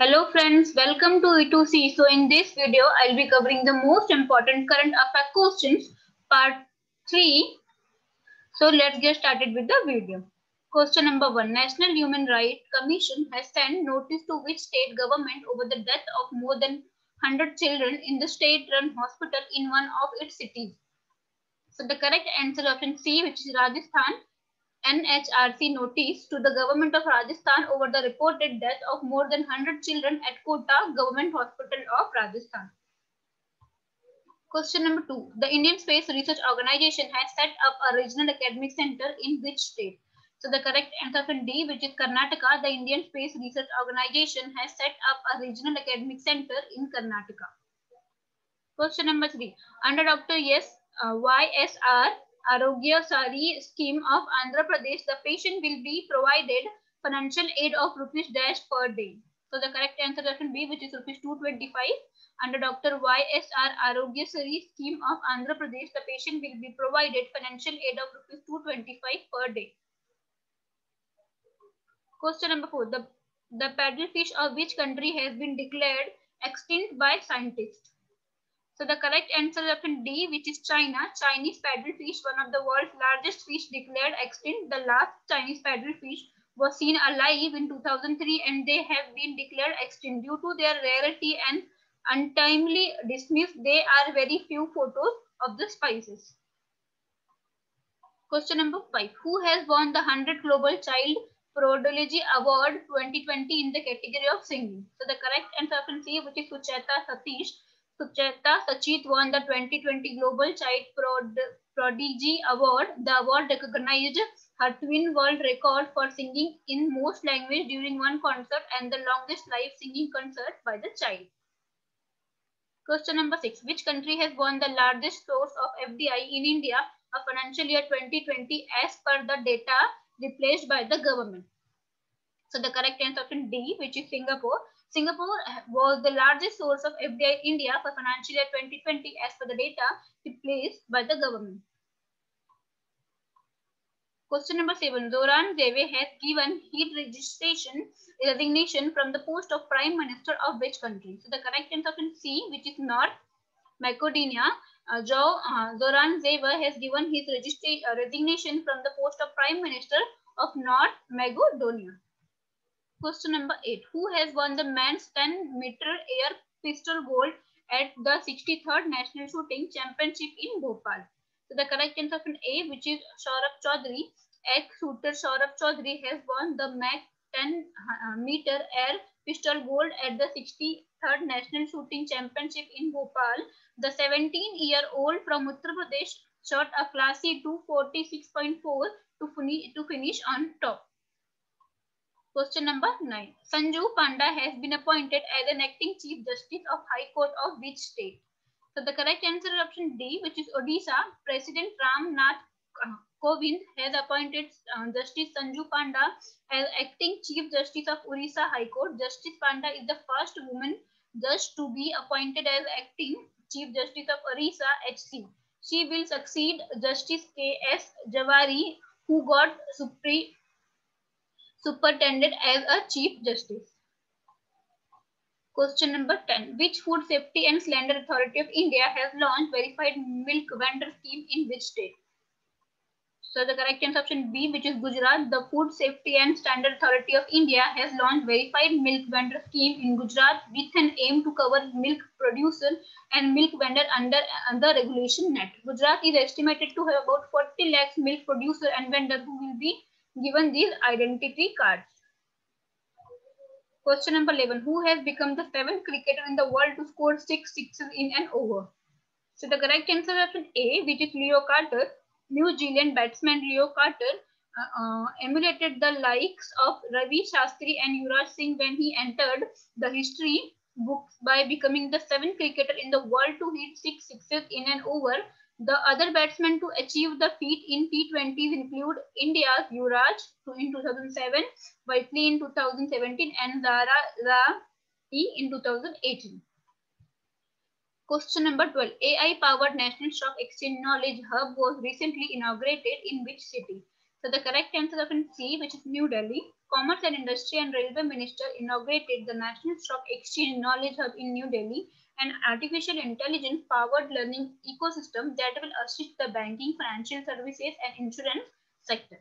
Hello friends, welcome to E2C. So in this video, I'll be covering the most important current affairs questions, part 3. So let's get started with the video. Question number 1. National Human Rights Commission has sent notice to which state government over the death of more than 100 children in the state-run hospital in one of its cities. So the correct answer option C, which is Rajasthan. NHRC notice to the government of Rajasthan over the reported death of more than 100 children at Kota Government Hospital of Rajasthan. Question number 2. The Indian Space Research Organization has set up a regional academic center in which state? So the correct answer option D, which is Karnataka. The Indian Space Research Organization has set up a regional academic center in Karnataka. Question number 3. Under Dr. YSR Arogya Sari scheme of Andhra Pradesh, the patient will be provided financial aid of rupees dash per day. So the correct answer option B, which is rupees 225. Under Dr. YSR Arogya Sari scheme of Andhra Pradesh, the patient will be provided financial aid of rupees 225 per day. Question number 4. The paddlefish of which country has been declared extinct by scientists? So the correct answer is option D, which is China. Chinese paddlefish, one of the world's largest fish, declared extinct. The last Chinese paddlefish was seen alive in 2003 and they have been declared extinct due to their rarity and untimely dismissal. There are very few photos of the species. Question number 5. Who has won the 100 Global Child Prodigy Award 2020 in the category of singing? So the correct answer option C, which is Sucheta Satish. Sucheta Sachit won the 2020 Global Child Prodigy Award. The award recognized her twin world record for singing in most languages during one concert and the longest live singing concert by the child. Question number 6. Which country has won the largest source of FDI in India of financial year 2020 as per the data replaced by the government? So the correct answer option D, which is Singapore. Singapore was the largest source of FDI in India for financial year 2020 as per the data replaced by the government. Question number 7. Zoran Zaev has given his resignation from the post of Prime Minister of which country? So the correct answer option C, which is North Macedonia. Zoran Zaev has given his resignation from the post of Prime Minister of North Macedonia. Question number 8. Who has won the men's 10-meter air pistol gold at the 63rd National Shooting Championship in Bhopal? So the correct answer option A, which is Saurabh Chaudhary. Ex-shooter Saurabh Chaudhary has won the MAC 10-meter air pistol gold at the 63rd National Shooting Championship in Bhopal. The 17-year-old from Uttar Pradesh shot a classy 246.4 to finish on top. Question number 9. Sanju Panda has been appointed as an acting Chief Justice of High Court of which state? So the correct answer is option D, which is Odisha. President Ram Nath Kovind has appointed Justice Sanju Panda as acting Chief Justice of Odisha High Court. Justice Panda is the first woman judge to be appointed as acting Chief Justice of Odisha HC. She will succeed Justice K.S. Jawari, who got superintended as a Chief Justice. Question number 10. Which Food Safety and Standard Authority of India has launched verified milk vendor scheme in which state? So the correct answer option B, which is Gujarat. The Food Safety and Standard Authority of India has launched verified milk vendor scheme in Gujarat with an aim to cover milk producer and milk vendor under the regulation net. Gujarat is estimated to have about 40 lakhs milk producer and vendor who will be given these identity cards. Question number 11. Who has become the 7th cricketer in the world to score 6 sixes in an over? So the correct answer is option A, which is Leo Carter. New Zealand batsman Leo Carter emulated the likes of Ravi Shastri and Yuvraj Singh when he entered the history books by becoming the 7th cricketer in the world to hit 6 sixes in an over. The other batsmen to achieve the feat in T20s include India's Yuvraj in 2007, Whiteley in 2017 and Zara in 2018. Question number 12. AI-powered National Stock Exchange Knowledge Hub was recently inaugurated in which city? So the correct answer is option C, which is New Delhi. Commerce and Industry and Railway Minister inaugurated the National Stock Exchange Knowledge Hub in New Delhi, an artificial intelligence powered learning ecosystem that will assist the banking, financial services and insurance sector.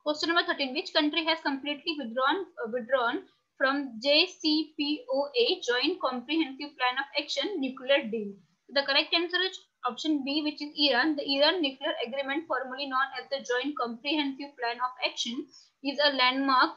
Question number 13. Which country has completely withdrawn from JCPOA, Joint Comprehensive Plan of Action nuclear deal? The correct answer is option B, which is Iran. The Iran Nuclear Agreement, formerly known as the Joint Comprehensive Plan of Action, is a landmark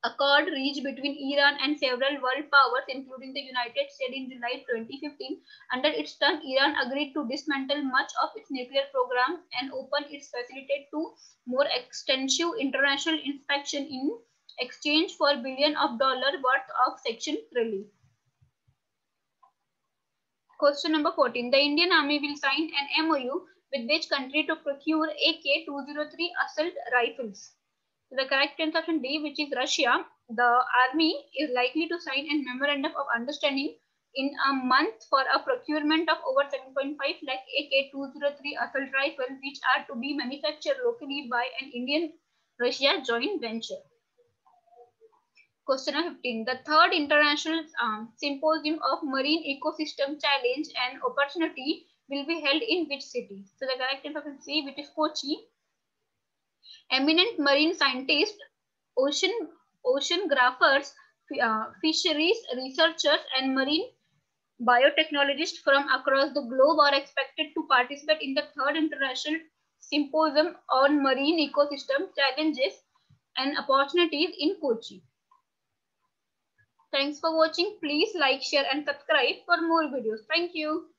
accord reached between Iran and several world powers, including the United States, in July 2015. Under its term, Iran agreed to dismantle much of its nuclear program and open its facility to more extensive international inspection in exchange for billions of dollars worth of section relief. Question number 14. The Indian Army will sign an MOU with which country to procure AK-203 assault rifles? So the correct answer option D, which is Russia. The army is likely to sign a memorandum of understanding in a month for a procurement of over 7.5 lakh AK-203 assault rifles, which are to be manufactured locally by an Indian-Russia joint venture. Question 15. The third International Symposium of Marine Ecosystem Challenge and Opportunity will be held in which city? So the correct answer option C, which is Kochi. Eminent marine scientists, oceanographers, fisheries researchers, and marine biotechnologists from across the globe are expected to participate in the third International Symposium on Marine Ecosystem Challenges and Opportunities in Kochi. Thanks for watching. Please like, share, and subscribe for more videos. Thank you.